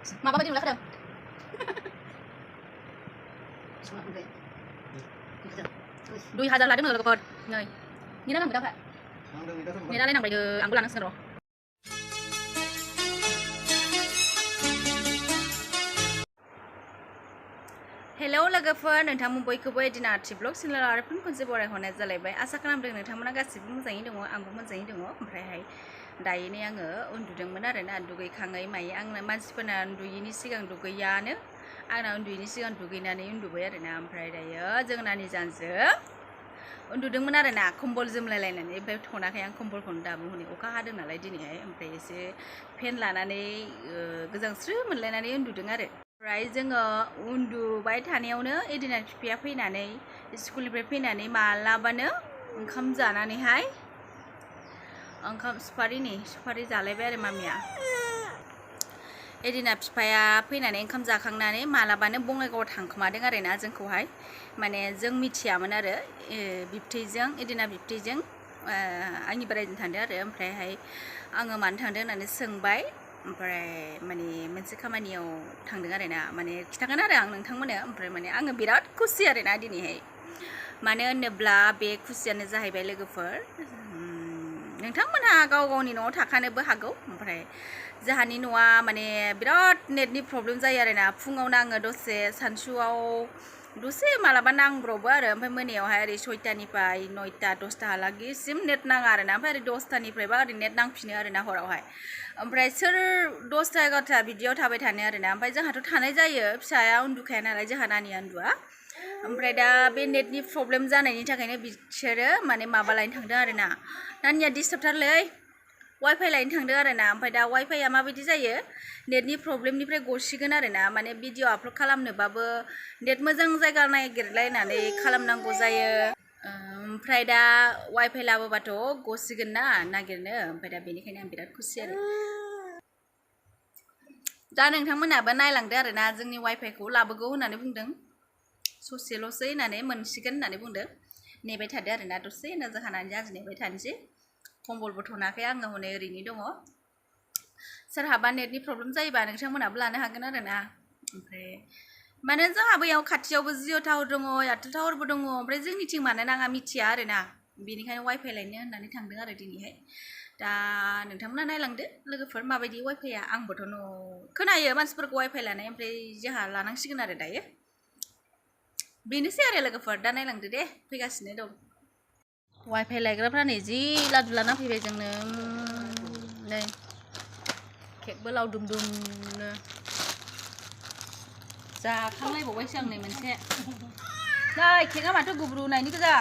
Mà ba đi một lát đâu. Đuôi hai giờ lại đứng nữa là còn này. Như nó nằm đâu vậy? Như nó lên nằm bây ăn bulan sekarang. Hello लोगोफोर नोंथांमोन बयखौबो दिना आर्टि blog channel आरो फिन खनसे बरायहरनाय जालायबाय आसा खालामदों नोंथांमोना गासिबो मोजाङै दङ आंबो मोजाङै दङ ओमफ्रायहाय दायो नै आङो उन्दुदोंमोन आरोना दुगैखाङै मायै आंना मानसिफोरना उन्दुयैनि सिगां दुगैयानो आंना उन्दुयैनि सिगां दुगैनानै उन्दुबाय आरोना ओमफ्राय दायो जोंना निजानजों उन्दुदोंमोन आरोना कम्बल जोमलायलायनानै ओमफ्राय थनाखै आं कम्बलखौनो दाबो हनै अखा हादों नालाय दिनैहाय ओमफ्राय एसे फेन लानानै गोजांस्रो मोनलायनानै उन्दुदों आरो ओमफ्राय जोङो उन्दुबाय थानायावनो एदिना बिफाया फैनानै स्कुलनिफ्राय फैनानै मालाबानो ओंखाम जानानैहाय ओंखाम सुपारि जालायबाय आरो मामिया एदिना बिफाया फैनानै ओंखाम जाखांनानै मालाबानो बङाइगावआव थांखोमादों आरोना जोंखौहाय माने जों मिथियामोन आरो बिबथैजों एदिना बिबथैजों आंनि बोराइजों थांदों आरो ओमफ्रायहाय आङो मानो थांदों होननानै सोंबाय ओमफ्राय माने मोनसे खामानियाव थांदों आरोना माने खिथागोन आरो आं नोंथांमोननो ओमफ्राय माने आङो बिराद खुसि आरोना दिनैहाय मानो होनोब्ला बे खुसियानो जाहैबाय लोगोफोर नोंथांमोनहा गाव गावनि न'आव थाखानोबो हागौ ओमफ्राय जोंहानि न'आ माने बिराद नेटनि प्रब्लेम जायो आरोना फुङावनो आङो दसे सानसुआव दसे मालाबा नांब्रबो आरो ओमफ्राय मोनायावहाय ओरै 6टानिफ्राय 9टा 10टाहालागैसिम नेट नाङा आरोना ओमफ्राय ओरै 10टानिफ्रायबा ओरै नेट नांफिनो आरोना हरावहाय ओमफ्राय सोर 10टा 11टा बिदियाव थाबाय थानो आरोना ओमफ्राय जोंहाथ' थानाय जायो फिसाया उन्दुखाया नालाय जोंहा नानिया उन्दुआ ओमफ्राय दा बे नेटनि प्रब्लेम जानायनि थाखायनो बिसोरो माने माबा लायनो थांदों आरोना नानिया डिस्टार्बथारलै वाइफाइ लायनो थांदों आरोना ओमफ्राय दा वाइफाइआ माबायदि जायो नेटनि प्रब्लेमनिफ्राय गसिगोन आरोना माने भिडिअ आपल'ड खालामनोबाबो नेट मोजां जायगा नागिरलायनानै खालामनांगौ जायो ओमफ्राय दा वाइफाइ लाबोबाथ' गसिगोन ना नागिरनो ओमफ्राय दा बेनिखायनो आं बिराद खुसि आरो दा नोंथांमोनाबो नायलांदो आरोना जोंनि वाइफाइखौ लाबोगौ होननानै बुंदों ससेल'सै होननानै मोनसिगोन होननानै बुंदों नेबाय थादो आरोना दसे होनो जाहानानै आजि नेबाय थानोसै कम्बलबो थनाखै आङो हनै ओरैनो दङ सोरहाबा नेटनि प्रब्लेम जायोबा नोंथांमोनाबो लानो हागोन आरोना ओमफ्राय माने जोंहा बैयाव खाथियावबो जिअ' टावार दङ एयारटेल टावारबो दङ ओमफ्राय जोंनिथिं मानो नाङा मिथिया आरोना बेनिखायनो वाइफाइ लायनो होननानै थांदों आरो दिनैहाय दा नोंथांमोना नायलांदो लोगोफोर माबायदि वाइफाइआ आंबोथ' खोनायो मानसिफोरखौ वाइफाइ लानाय ओमफ्राय जोंहा लानांसिगोन आरो दायो बेनोसै आरो लोगोफोर दा नायलांदो दे फैगासिनो दं वाइफाइ लायग्राफ्रा नै जि लादु लाना फैबाय जोंनो नै केकबो लावदुमदुमनो जाखांलायबावबायसो आं नै मोनसे नै केकआ माथो गुब्रुनायनि गोजा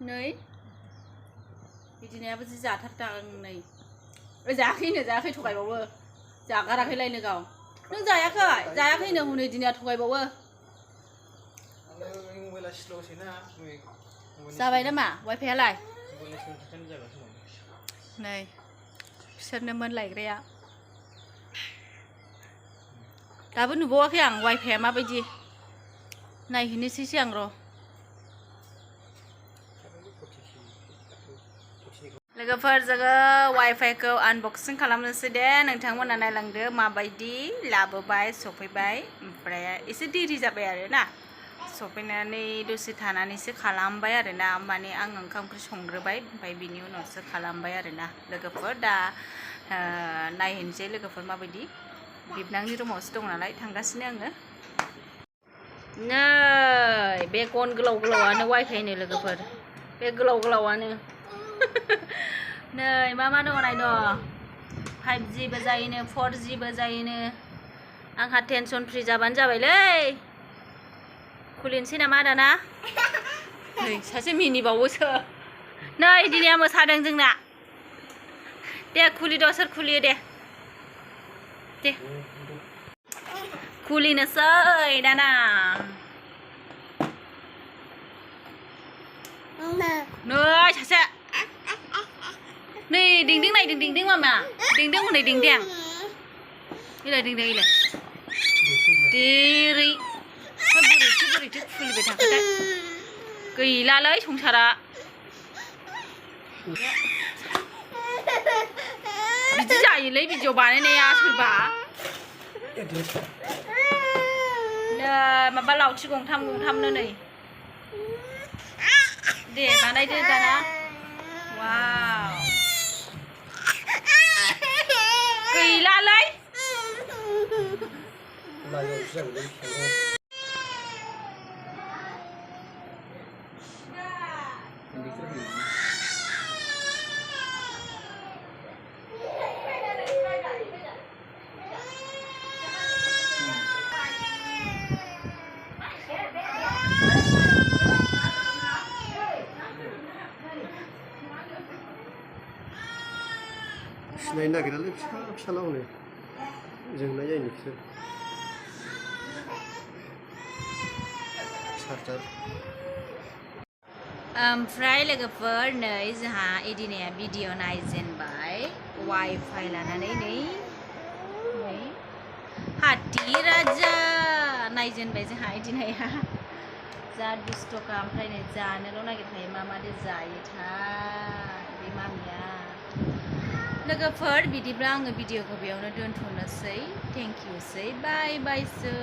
नै बिदिनायाबो जि जाथारदां नै जायाखै थगायबावो जागाराखैलायनो गाव नों जायाखैनो हनै दिनैया थगायबावो जाबाय नामा वाइफाइआलाय नै बिसोरनोमोन लायग्राया दाबो नुबावाखै आं वाइफाइआ माबायदि नायहैनोसैसो आं र' लोगोफोर जोङो वाइफाइखौ आनबक्सिं खालामनोसै दे नोंथांमोना नायलांदो माबायदि लाबोबाय सफैबाय ओमफ्राय एसे देरि जाबाय आरोना सफैनानै दसे थानानैसो खालामबाय आरोना माने आं ओंखाम ओंख्रि संग्रोबाय ओमफ्राय बिनि उनावसो खालामबाय आरोना लोगोफोर दा नायहैनोसै लोगोफोर माबायदि बिबनांनि रुमावसो दं नालाय थांगासिनो आङो नै बे गन गोलाव गोलावानो वाइफाइनो लोगोफोर बे गोलाव गोलावानो नै मा दङ नायनो 5Gबो जायोनो 4Gबो जायोनो आंहा टेनसन फ्रि जाबानो जाबायलै खुलिनोसै नामा दाना नै सासे मिनिबावोसो नै दिनैया मोसादों जोंना दे खुलिद' सोर खुलियो दे खुलिनोसै दाना नै सासे नै दिंदिं नायदों दिंदिं मामा दिंदिं हनै दिंदिं इलाय दिंदिं इलाय देरै बोरैथो खुलिबाय थाखोथाय गैलालै संसारा बिदि जायोलै भिडिअ बानायनाया सोरबा माबा लावथि गंथामनो नै दे बानायदो दाना वाव गैलालै सिनायनो नागिरालै फिसा फिसालावनो जोंनाय जायो बिसोर चार्जार ओमफ्राय लोगोफोर नै जोंहा इदिनाया भिडिअ नायजेनबाय वाइफाइ लानानै नै हाथि राजा नायजेनबाय जोंहा इदिनाया जा दुस्थ'खा ओमफ्राय नै जानोल' नागिरखायो मा मादि जायोथाय बे मामिया लोगोफोर बिदिब्ला आङो भिडिअखौ बेयावनो दोनथ'नोसै थेंक इउ सै बाय बाय सै